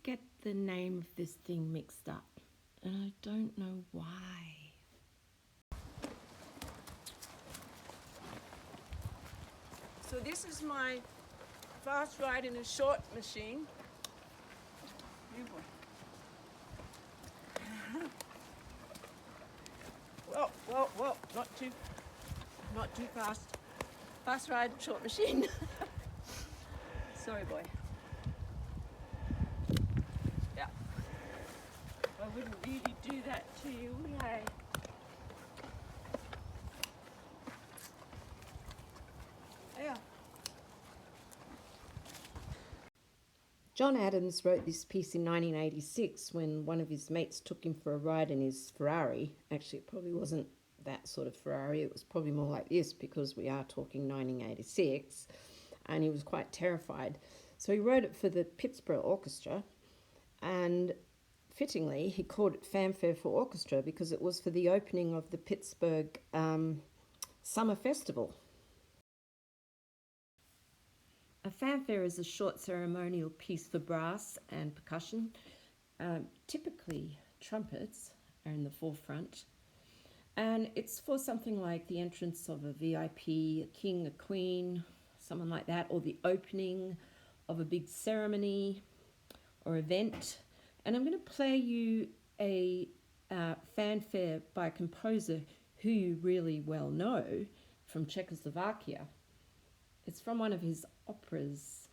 get the name of this thing mixed up, and I don't know why. So this is my fast ride in a short machine. Whoa, not too fast. Fast ride, short machine. Sorry, boy. Yeah. I wouldn't really do that to you, would I? Yeah. John Adams wrote this piece in 1986 when one of his mates took him for a ride in his Ferrari. Actually, it probably wasn't that sort of Ferrari. It was probably more like this because we are talking 1986, and he was quite terrified. So he wrote it for the Pittsburgh Orchestra, and fittingly, he called it Fanfare for Orchestra because it was for the opening of the Pittsburgh Summer Festival. A fanfare is a short ceremonial piece for brass and percussion. Typically, trumpets are in the forefront. And it's for something like the entrance of a VIP, a king, a queen, someone like that, or the opening of a big ceremony or event. And I'm going to play you a fanfare by a composer who you really well know from Czechoslovakia. It's from one of his operas.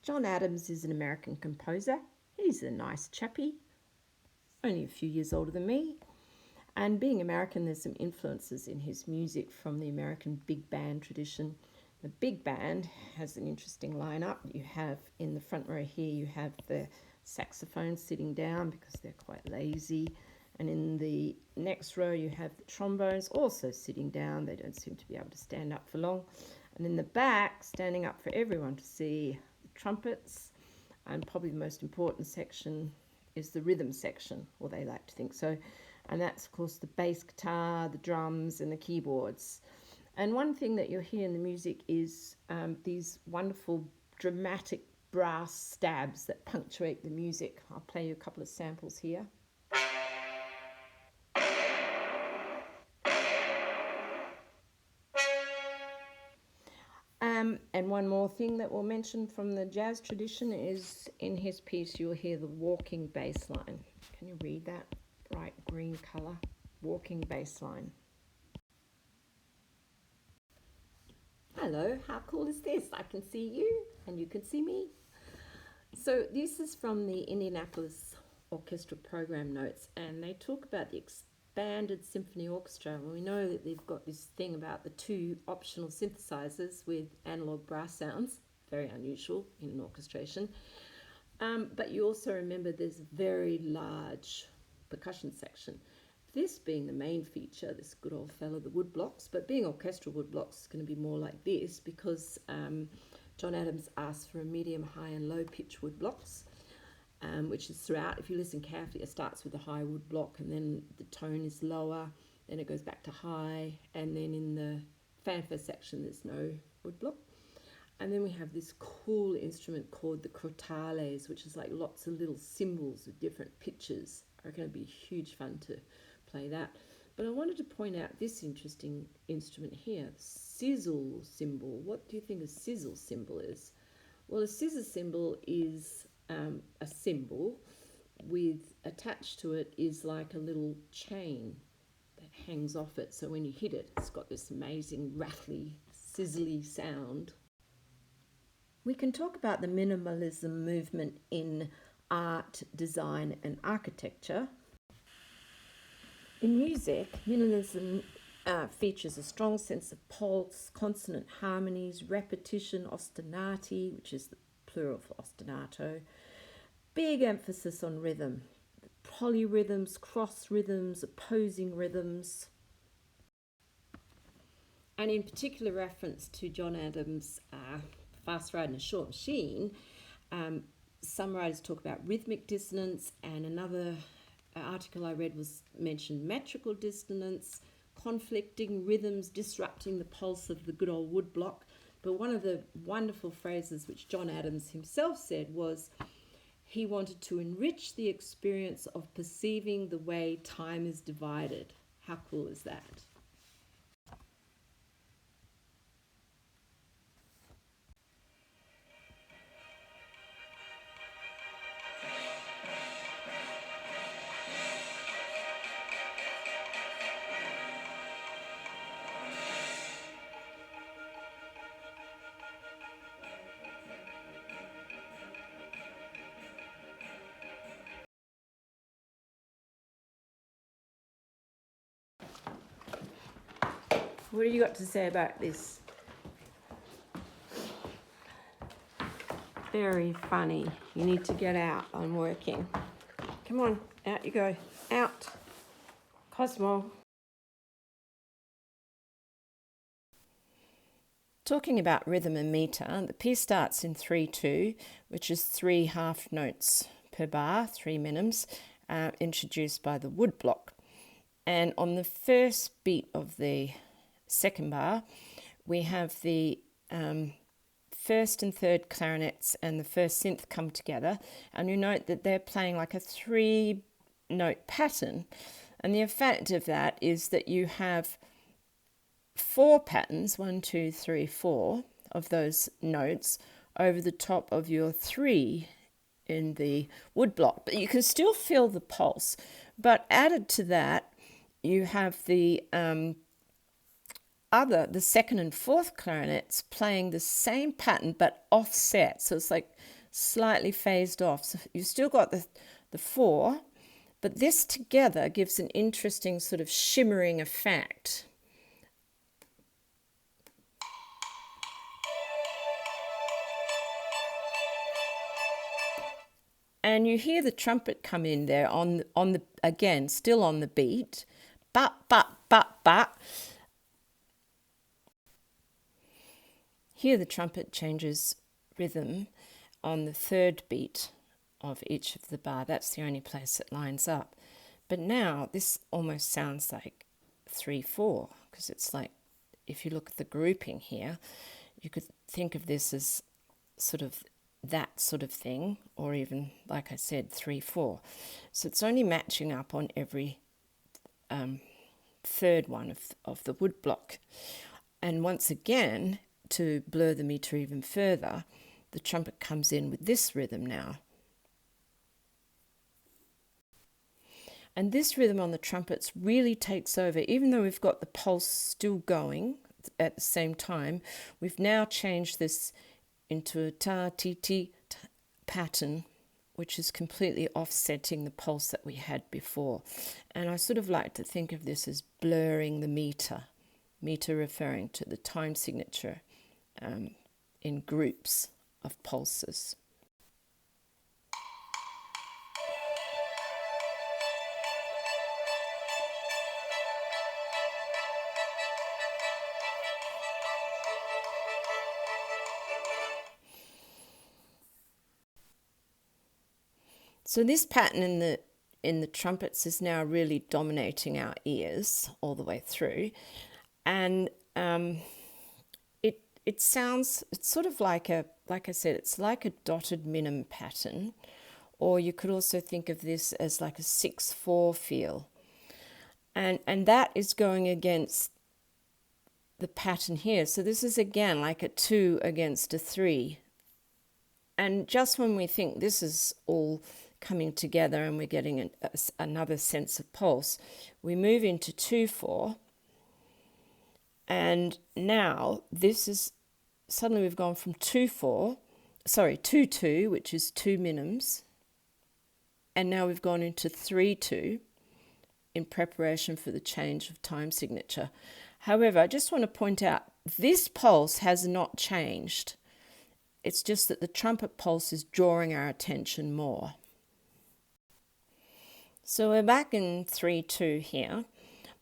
John Adams is an American composer. He's a nice chappy, only a few years older than me. And being American, there's some influences in his music from the American big band tradition. The big band has an interesting lineup. You have in the front row here, you have the saxophone sitting down because they're quite lazy. And in the next row, you have the trombones also sitting down. They don't seem to be able to stand up for long. And in the back, standing up for everyone to see, trumpets, and probably the most important section is the rhythm section, or they like to think so, and that's of course the bass guitar, the drums, and the keyboards. And one thing that you'll hear in the music is these wonderful dramatic brass stabs that punctuate the music. I'll play you a couple of samples here. And one more thing that we'll mention from the jazz tradition is in his piece you'll hear the walking bass line. Can you read that? Bright green colour. Walking bass line. Hello, how cool is this? I can see you and you can see me. So this is from the Indianapolis Orchestra program notes, and they talk about the expanded symphony orchestra. Well, we know that they've got this thing about the two optional synthesizers with analog brass sounds, very unusual in an orchestration. But you also remember there's a very large percussion section. This being the main feature, this good old fellow, the woodblocks, but being orchestral woodblocks is going to be more like this because John Adams asked for a medium, high and low pitch woodblocks. Which is throughout. If you listen carefully, it starts with a high wood block and then the tone is lower, then it goes back to high, and then in the fanfare section there's no wood block. And then we have this cool instrument called the crotales, which is like lots of little cymbals with different pitches. I reckon it'd be huge fun to play that. But I wanted to point out this interesting instrument here, the sizzle cymbal. What do you think a sizzle cymbal is? Well, a scissor cymbal is a cymbal with attached to it is like a little chain that hangs off it. So when you hit it, it's got this amazing rattly, sizzly sound. We can talk about the minimalism movement in art, design, and architecture. In music, minimalism features a strong sense of pulse, consonant harmonies, repetition, ostinati, which is the plural for ostinato, big emphasis on rhythm, polyrhythms, cross rhythms, opposing rhythms. And in particular reference to John Adams' Fast Ride in a Short Machine, some writers talk about rhythmic dissonance, and another article I read was mentioned metrical dissonance, conflicting rhythms disrupting the pulse of the good old woodblock. But one of the wonderful phrases which John Adams himself said was he wanted to enrich the experience of perceiving the way time is divided. How cool is that? What have you got to say about this? Very funny. You need to get out. I'm working. Come on, out you go. Out. Cosmo. Talking about rhythm and meter, the piece starts in 3/2, which is 3 half notes per bar, 3 minims, introduced by the woodblock. And on the first beat of the second bar, we have the first and third clarinets and the first synth come together, and you note that they're playing like a 3-note pattern. And the effect of that is that you have 4 patterns, 1, 2, 3, 4 of those notes over the top of your 3 in the woodblock. But you can still feel the pulse. But added to that, you have the second and fourth clarinets playing the same pattern but offset. So it's like slightly phased off. So you've still got the 4, but this together gives an interesting sort of shimmering effect. And you hear the trumpet come in there on the again, still on the beat. Ba, ba, ba, ba. Here the trumpet changes rhythm on the third beat of each of the bar. That's the only place it lines up. But now this almost sounds like 3/4, because it's like, if you look at the grouping here, you could think of this as sort of that sort of thing, or even, like I said, 3/4. So it's only matching up on every third one of the woodblock. And once again, to blur the meter even further, the trumpet comes in with this rhythm now. And this rhythm on the trumpets really takes over. Even though we've got the pulse still going at the same time, we've now changed this into a ta-ti-ti pattern, which is completely offsetting the pulse that we had before. And I sort of like to think of this as blurring the meter referring to the time signature in groups of pulses. So this pattern in the trumpets is now really dominating our ears all the way through, and it sounds, it's sort of like like I said, it's like a dotted minim pattern, or you could also think of this as like a 6/4 feel. And that is going against the pattern here. So this is again like a 2 against a 3. And just when we think this is all coming together and we're getting another sense of pulse, we move into 2/4. And now this is, suddenly we've gone from 2/4, 2/2, which is 2 minims. And now we've gone into 3/2 in preparation for the change of time signature. However, I just want to point out, this pulse has not changed. It's just that the trumpet pulse is drawing our attention more. So we're back in 3/2 here,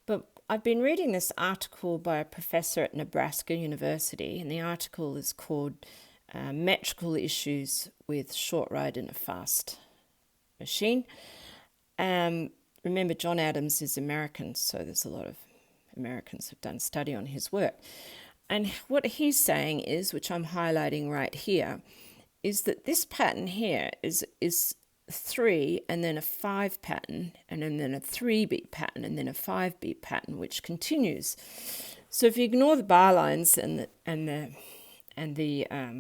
but I've been reading this article by a professor at Nebraska University, and the article is called Metrical Issues with Short Ride in a Fast Machine. Remember, John Adams is American, so there's a lot of Americans who've done study on his work. And what he's saying is, which I'm highlighting right here, is that this pattern here is 3 and then a 5 pattern, and then a 3-beat pattern, and then a 5-beat pattern, which continues. So if you ignore the bar lines and the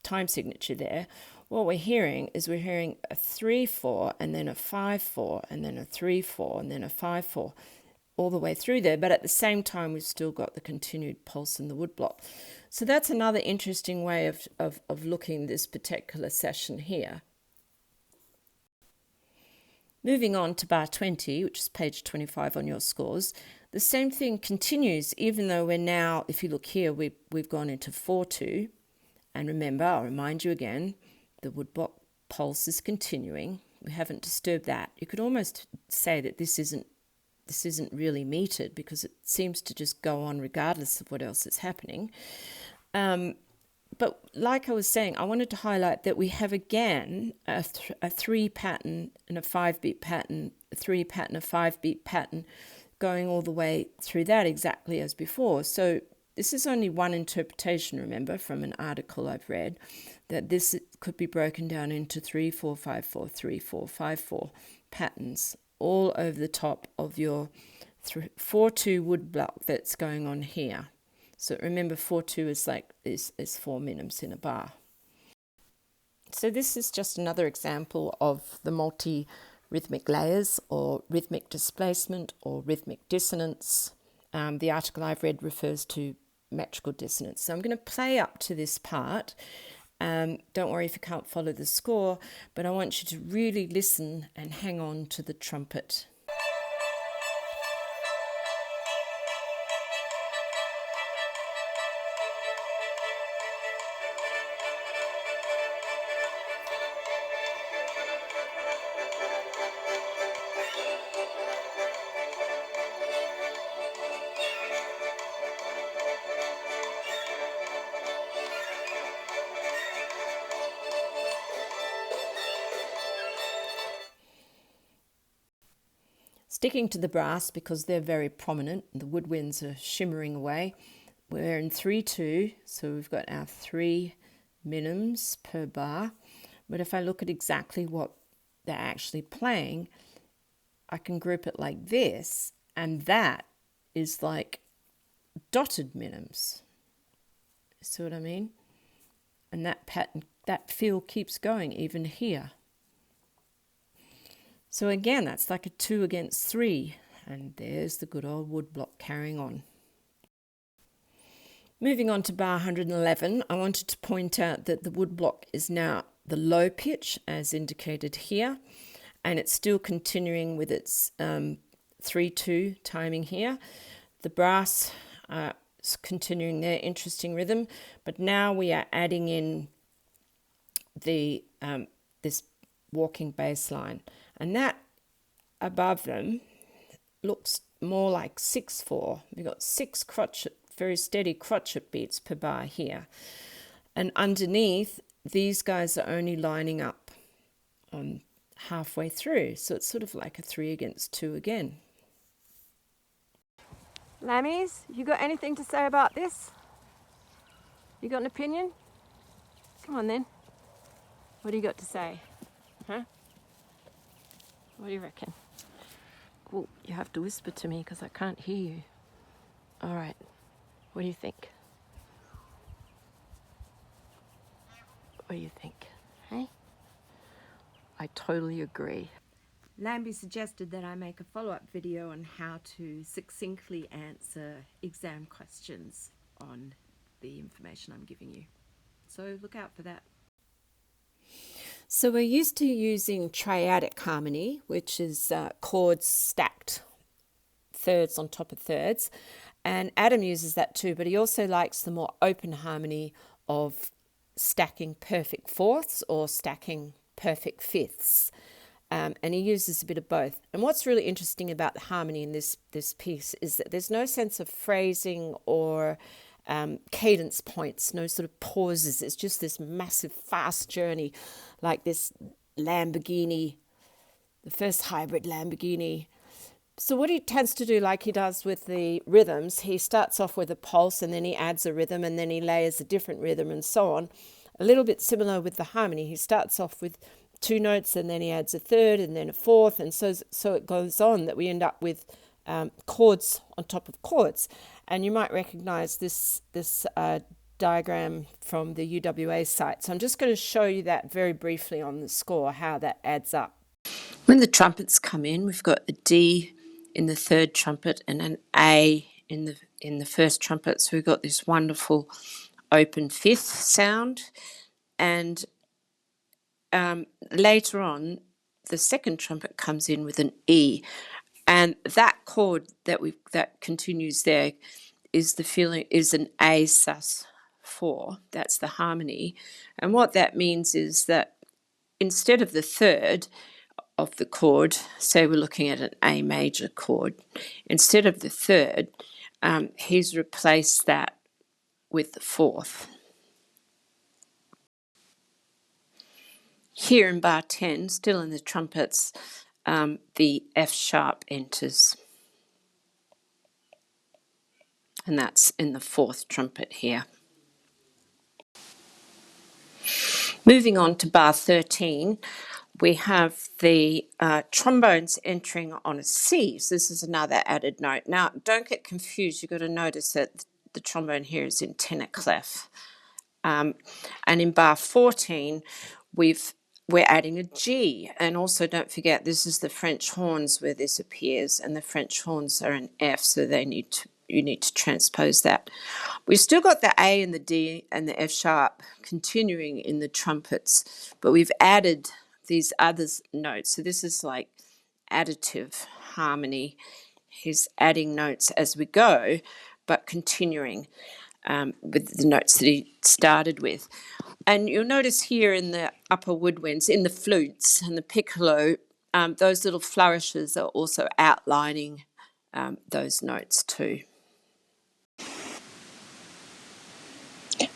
time signature there, what we're hearing is we're hearing a 3/4 and then a 5/4 and then a 3/4 and then a 5/4 all the way through there, but at the same time we've still got the continued pulse in the woodblock. So that's another interesting way of looking at this particular session here. Moving on to bar 20, which is page 25 on your scores, the same thing continues, even though we're now, if you look here, we've gone into 4/2. And remember, I'll remind you again, the woodblock pulse is continuing. We haven't disturbed that. You could almost say that this isn't really metered, because it seems to just go on regardless of what else is happening. But like I was saying, I wanted to highlight that we have again a 3 pattern and a 5-beat pattern, a 3 pattern, a 5-beat pattern, going all the way through that exactly as before. So this is only one interpretation, remember, from an article I've read, that this could be broken down into 3/4/5/4, 3/4/5/4 patterns all over the top of your 4/2 woodblock that's going on here. So remember, 4/2 is 4 minims in a bar. So this is just another example of the multi-rhythmic layers, or rhythmic displacement, or rhythmic dissonance. The article I've read refers to metrical dissonance. So I'm going to play up to this part. Don't worry if you can't follow the score, but I want you to really listen and hang on to the trumpet. Sticking to the brass because they're very prominent, the woodwinds are shimmering away. We're in 3/2, so we've got our 3 minims per bar. But if I look at exactly what they're actually playing, I can group it like this, and that is like dotted minims. See what I mean? And that pattern, that feel keeps going even here. So again, that's like a 2 against 3, and there's the good old woodblock carrying on. Moving on to bar 111, I wanted to point out that the woodblock is now the low pitch, as indicated here, and it's still continuing with its 3/2 timing here. The brass is continuing their interesting rhythm, but now we are adding in the this walking bass line. And that above them looks more like 6/4. We've got 6 crotchet, very steady crotchet beats per bar here. And underneath, these guys are only lining up halfway through. So it's sort of like a 3 against 2 again. Lammies, you got anything to say about this? You got an opinion? Come on then. What do you got to say? Huh? What do you reckon? Well, you have to whisper to me because I can't hear you. All right. What do you think? What do you think? Hey? I totally agree. Lambie suggested that I make a follow-up video on how to succinctly answer exam questions on the information I'm giving you. So look out for that. So we're used to using triadic harmony, which is chords stacked, thirds on top of thirds. And Adam uses that too, but he also likes the more open harmony of stacking perfect fourths or stacking perfect fifths. And he uses a bit of both. And what's really interesting about the harmony in this piece is that there's no sense of phrasing or cadence points, no sort of pauses. It's just this massive, fast journey, like this Lamborghini, the first hybrid Lamborghini. So what he tends to do, like he does with the rhythms, he starts off with a pulse and then he adds a rhythm and then he layers a different rhythm and so on. A little bit similar with the harmony. He starts off with 2 notes and then he adds a third and then a fourth, and so it goes on, that we end up with chords on top of chords. And you might recognize this diagram from the UWA site. So I'm just going to show you that very briefly on the score, how that adds up. When the trumpets come in, we've got a D in the third trumpet and an A in the first trumpet. So we've got this wonderful open fifth sound. And later on, the second trumpet comes in with an E, and that chord that continues there is an A sus4. That's the harmony, and what that means is that instead of the third of the chord, say we're looking at an A major chord, instead of the third, he's replaced that with the fourth. Here in bar 10, still in the trumpets, the F sharp enters. And that's in the fourth trumpet here. Moving on to bar 13, we have the trombones entering on a C. So this is another added note. Now, don't get confused. You've got to notice that the trombone here is in tenor clef. And in bar 14, we're adding a G. And also don't forget, this is the French horns where this appears, and the French horns are an F, so you need to transpose that. We've still got the A and the D and the F sharp continuing in the trumpets, but we've added these other notes. So this is like additive harmony. He's adding notes as we go, but continuing with the notes that he started with. And you'll notice here in the upper woodwinds, in the flutes and the piccolo, those little flourishes are also outlining those notes too.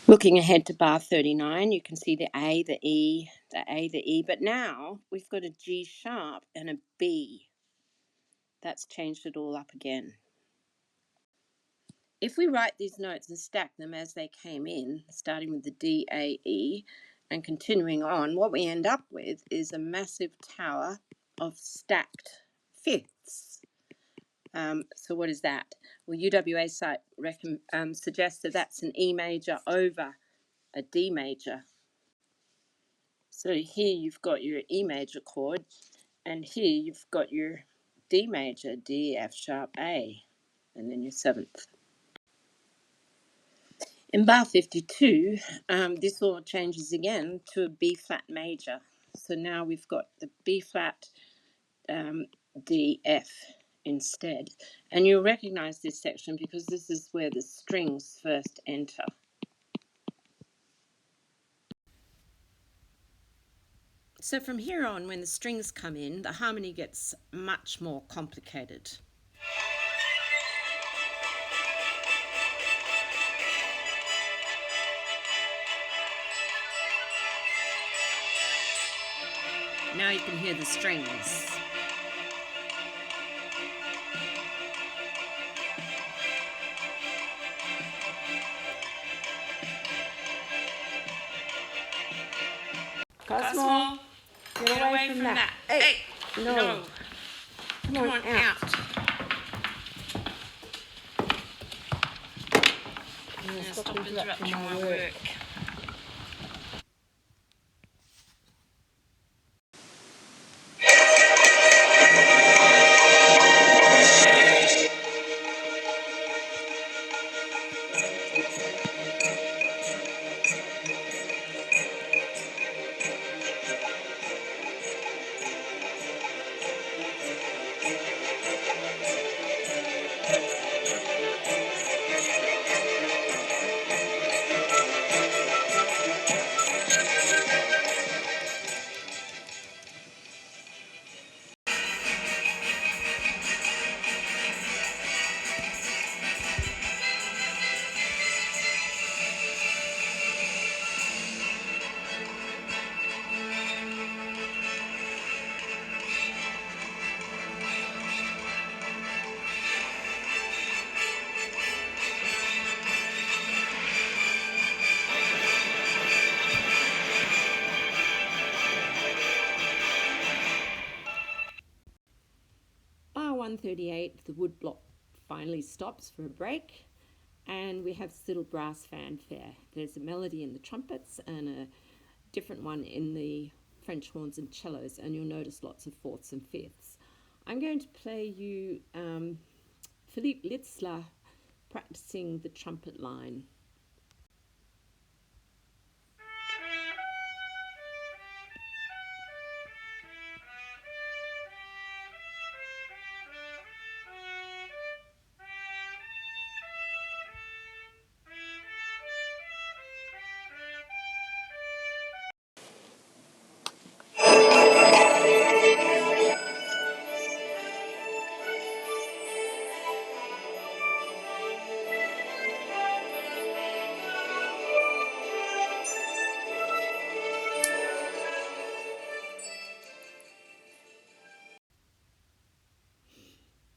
Looking ahead to bar 39, you can see the A, the E, the A, the E, but now we've got a G sharp and a B. That's changed it all up again. If we write these notes and stack them as they came in, starting with the D, A, E, and continuing on, what we end up with is a massive tower of stacked fifths. So what is that? Well, UWA site suggests that that's an E major over a D major. So here you've got your E major chord, and here you've got your D major, D, F sharp, A, and then your seventh. In bar 52, this all changes again to a B flat major. So now we've got the B flat, D, F instead. And you'll recognize this section because this is where the strings first enter. So from here on, when the strings come in, the harmony gets much more complicated. Now you can hear the strings. Got small. Get away from that. Hey, no. Come on, out. I'm going to stop interrupting my work. Bar 138, the wood block finally stops for a break, and we have this little brass fanfare. There's a melody in the trumpets and a different one in the French horns and cellos, and you'll notice lots of fourths and fifths. I'm going to play you Philippe Litzler practicing the trumpet line.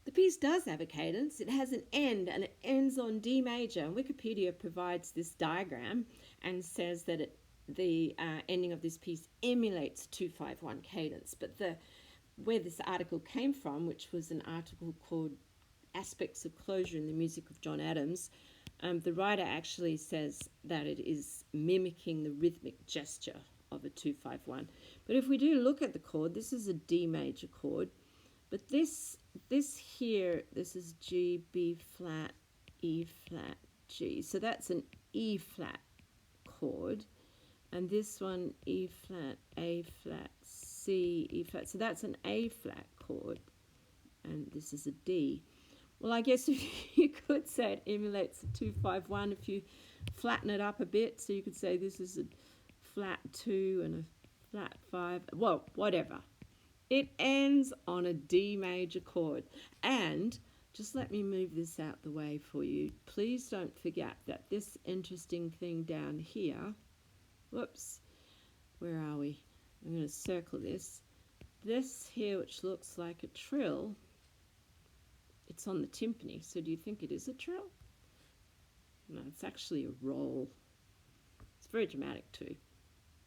The piece does have a cadence. It has an end, and it ends on D major. Wikipedia provides this diagram and says that the ending of this piece emulates 2-5-1 cadence. But where this article came from, which was an article called Aspects of Closure in the Music of John Adams, the writer actually says that it is mimicking the rhythmic gesture of a 2-5-1. But if we do look at the chord, this is a D major chord. But this here, this is G, B flat, E flat, G. So that's an E flat chord. And this one, E flat, A flat, C, E flat. So that's an A flat chord. And this is a D. Well, I guess you could say it emulates a 2-5-1 if you flatten it up a bit. So you could say this is a flat 2 and a flat 5. Well, whatever. It ends on a D major chord. And just let me move this out the way for you. Please don't forget that this interesting thing down here, whoops, where are we? I'm going to circle this. This here, which looks like a trill, it's on the timpani. So do you think it is a trill? No, it's actually a roll. It's very dramatic too.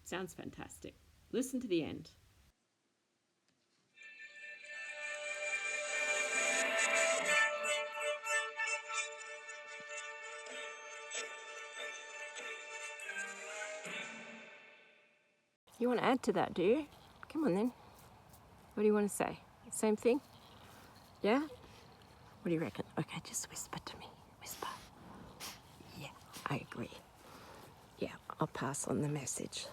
Sounds fantastic. Listen to the end. You want to add to that, do you? Come on then. What do you want to say? Same thing? Yeah? What do you reckon? Okay, just whisper to me. Whisper. Yeah, I agree. Yeah, I'll pass on the message.